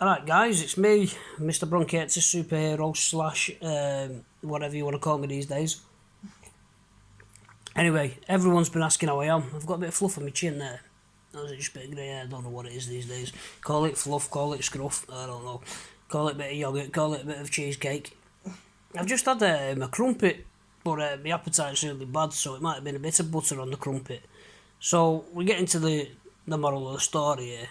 Alright guys, it's me, Mr. Bronchiectasis superhero slash whatever you want to call me these days. Anyway, everyone's been asking how I am. I've got a bit of fluff on my chin there. Or is it just a bit of grey hair? I don't know what it is these days. Call it fluff, call it scruff, I don't know. Call it a bit of yoghurt, call it a bit of cheesecake. I've just had a crumpet, but my appetite's really bad, so it might have been a bit of butter on the crumpet. So we get into the moral of the story here.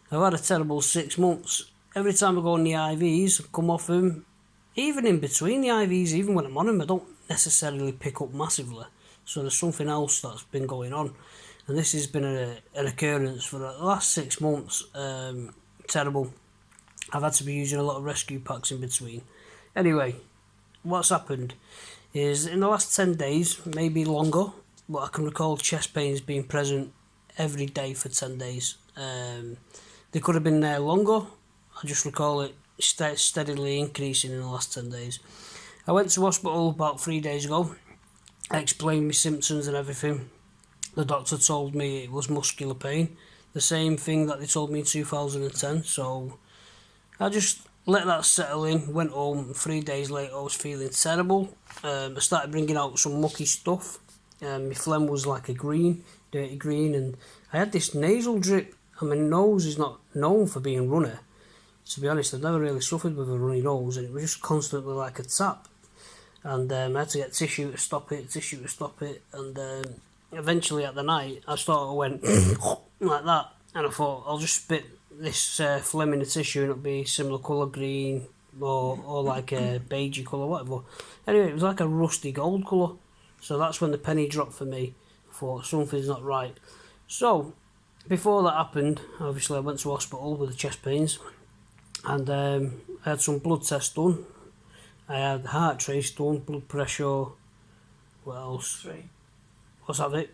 I've had a terrible 6 months. Every time I go on the IVs, I come off them, even in between the IVs, even when I'm on them, I don't necessarily pick up massively. So there's something else that's been going on. And this has been an occurrence for the last 6 months. Terrible. I've had to be using a lot of rescue packs in between. Anyway, what's happened is in the last 10 days, maybe longer, but I can recall chest pains being present every day for 10 days. They could have been there longer. I just recall it steadily increasing in the last 10 days. I went to hospital about 3 days ago. I explained my symptoms and everything. The doctor told me it was muscular pain. The same thing that they told me in 2010. So I just let that settle in, went home. 3 days later I was feeling terrible. I started bringing out some mucky stuff. My phlegm was like a dirty green, and I had this nasal drip. And my nose is not known for being runny. To be honest, I've never really suffered with a runny nose, and it was just constantly like a tap. And I had to get tissue to stop it, and eventually at the night, I went like that, and I thought, I'll just spit this phlegm in the tissue and it'll be similar colour, green, or like a beigey colour, whatever. Anyway, it was like a rusty gold colour. So that's when the penny dropped for me. I thought, something's not right. So before that happened, obviously I went to hospital with the chest pains, and I had some blood tests done. I had heart trace done, blood pressure, what else? X-ray. What's that, Vic?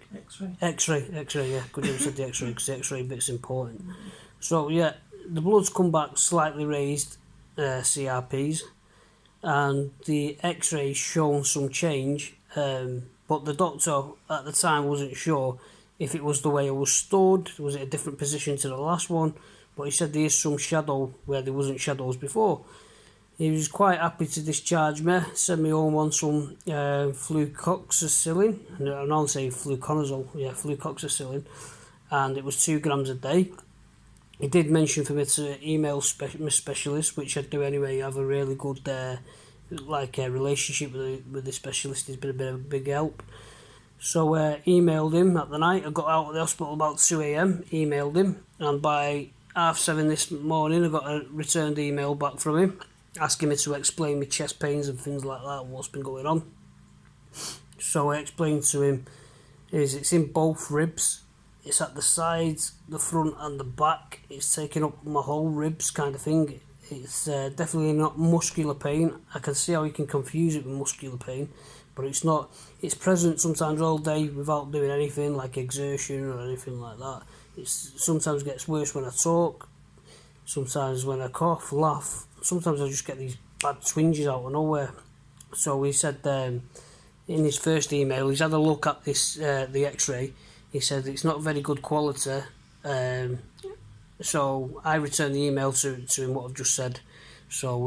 X-ray, yeah. Good you said the X-ray, because the X-ray bit's important. So yeah, the blood's come back slightly raised, CRPs, and the X-ray's shown some change, but the doctor at the time wasn't sure if it was the way it was stored, was it a different position to the last one, but he said there is some shadow where there wasn't shadows before. He was quite happy to discharge me, send me home on some flucoxacillin, and I don't say fluconazole, yeah, flucoxacillin, and it was 2 grams a day. He did mention for me to email my specialist, which I'd do anyway. I have a really good relationship with the specialist. He's been a bit of a big help. So emailed him at the night. I got out of the hospital about 2 a.m, emailed him, and by 7:30 this morning I got a returned email back from him asking me to explain my chest pains and things like that, what's been going on. So I explained to him it's in both ribs. It's at the sides, the front and the back. It's taking up my whole ribs kind of thing. It's definitely not muscular pain. I can see how you can confuse it with muscular pain, but it's not. It's present sometimes all day without doing anything like exertion or anything like that. It sometimes gets worse when I talk, sometimes when I cough, laugh. Sometimes I just get these bad twinges out of nowhere. So he said in his first email, he's had a look at this the X-ray. He said it's not very good quality. So I returned the email to him what I've just said. So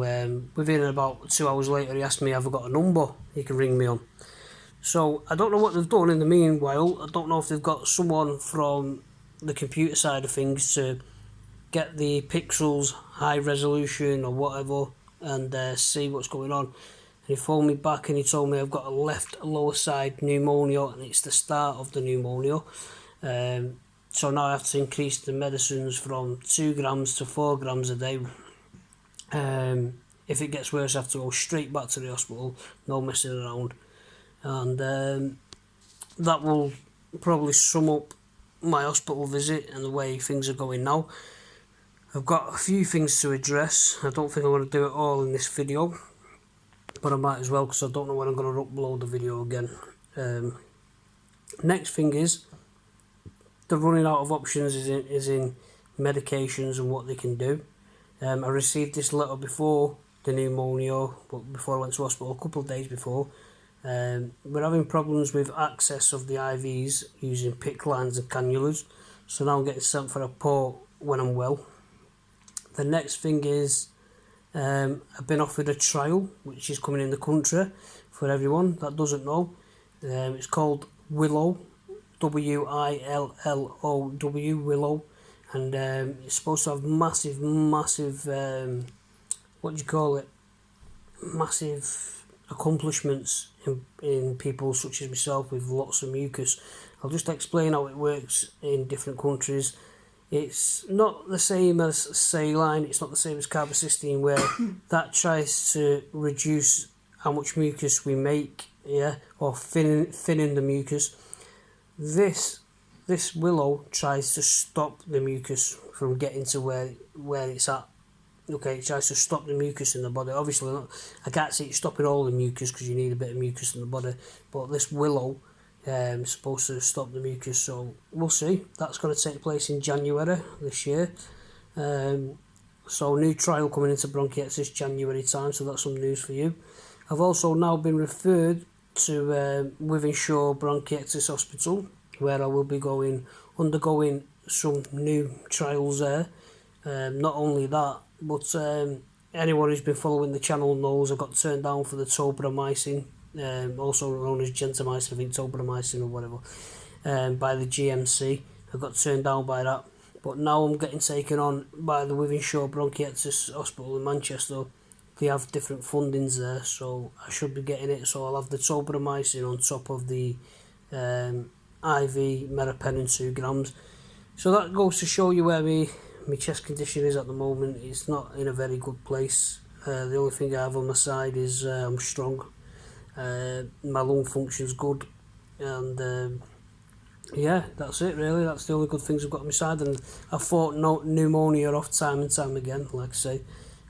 within about 2 hours later, he asked me, have I got a number he can ring me on? So I don't know what they've done in the meanwhile. I don't know if they've got someone from the computer side of things to get the pixels high resolution or whatever and see what's going on. And he phoned me back and he told me I've got a left lower side pneumonia, and it's the start of the pneumonia. So now I have to increase the medicines from 2 grams to 4 grams a day. If it gets worse, I have to go straight back to the hospital, no messing around. And that will probably sum up my hospital visit and the way things are going now. I've got a few things to address. I don't think I'm going to do it all in this video, but I might as well, because I don't know when I'm going to upload the video again. Next thing is, the running out of options is in medications and what they can do. I received this letter before the pneumonia, but before I went to hospital, a couple of days before. We're having problems with access of the IVs using PICC lines and cannulas, so now I'm getting sent for a port when I'm well. The next thing is I've been offered a trial which is coming in the country for everyone that doesn't know. It's called Willow, Willow, Willow, and it's supposed to have massive, what do you call it? Massive accomplishments in people such as myself with lots of mucus. I'll just explain how it works in different countries. It's not the same as saline, it's not the same as carbamazepine, where that tries to reduce how much mucus we make, yeah, or thinning the mucus. This Willow tries to stop the mucus from getting to where it's at. Okay, it tries to stop the mucus in the body. Obviously, I can't see it stopping all the mucus because you need a bit of mucus in the body. But this Willow is supposed to stop the mucus, so we'll see. That's going to take place in January this year. So new trial coming into bronchiectasis January time, so that's some news for you. I've also now been referred to Wythenshawe Bronchiectasis Hospital, where I will be undergoing some new trials there. Not only that, but anyone who's been following the channel knows I got turned down for the tobramycin, also known as gentamicin, I think tobramycin or whatever, by the GMC. I got turned down by that, but now I'm getting taken on by the Wythenshawe Bronchiectasis Hospital in Manchester. They have different fundings there, so I should be getting it. So I'll have the tobramycin on top of the IV meropenem 2 grams. So that goes to show you where my chest condition is at the moment. It's not in a very good place. The only thing I have on my side is I'm strong. My lung function's good, and yeah, that's it really. That's the only good things I've got on my side. And I fought pneumonia off time and time again. Like I say,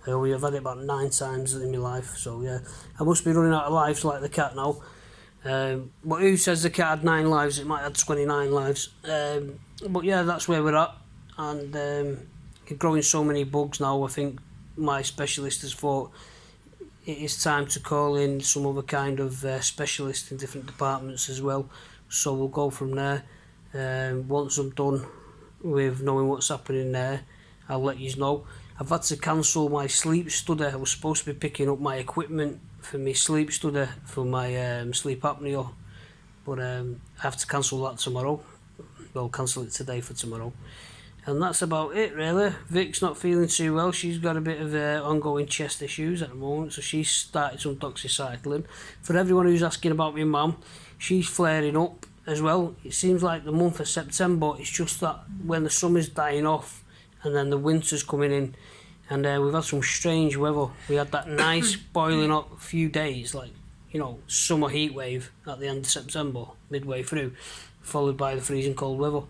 I've had it about 9 times in my life. So yeah, I must be running out of lives like the cat now. But who says the cat had 9 lives? It might have 29 lives. But yeah, that's where we're at. And growing so many bugs now, I think my specialist has thought it is time to call in some other kind of specialist in different departments as well. So we'll go from there. Once I'm done with knowing what's happening there, I'll let you know. I've had to cancel my sleep study. I was supposed to be picking up my equipment for my sleep study for my sleep apnea, but I have to cancel that tomorrow. Well, cancel it today for tomorrow. And that's about it really. Vic's not feeling too well. She's got a bit of ongoing chest issues at the moment, so she's started some doxycycline. For everyone who's asking about my mum, she's flaring up as well. It seems like the month of September, it's just that when the summer's dying off and then the winter's coming in, and we've had some strange weather. We had that nice boiling hot few days, like, you know, summer heat wave at the end of September, midway through, followed by the freezing cold weather.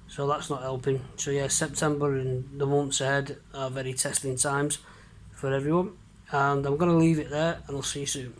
So that's not helping. So yeah, September and the months ahead are very testing times for everyone. And I'm going to leave it there, and I'll see you soon.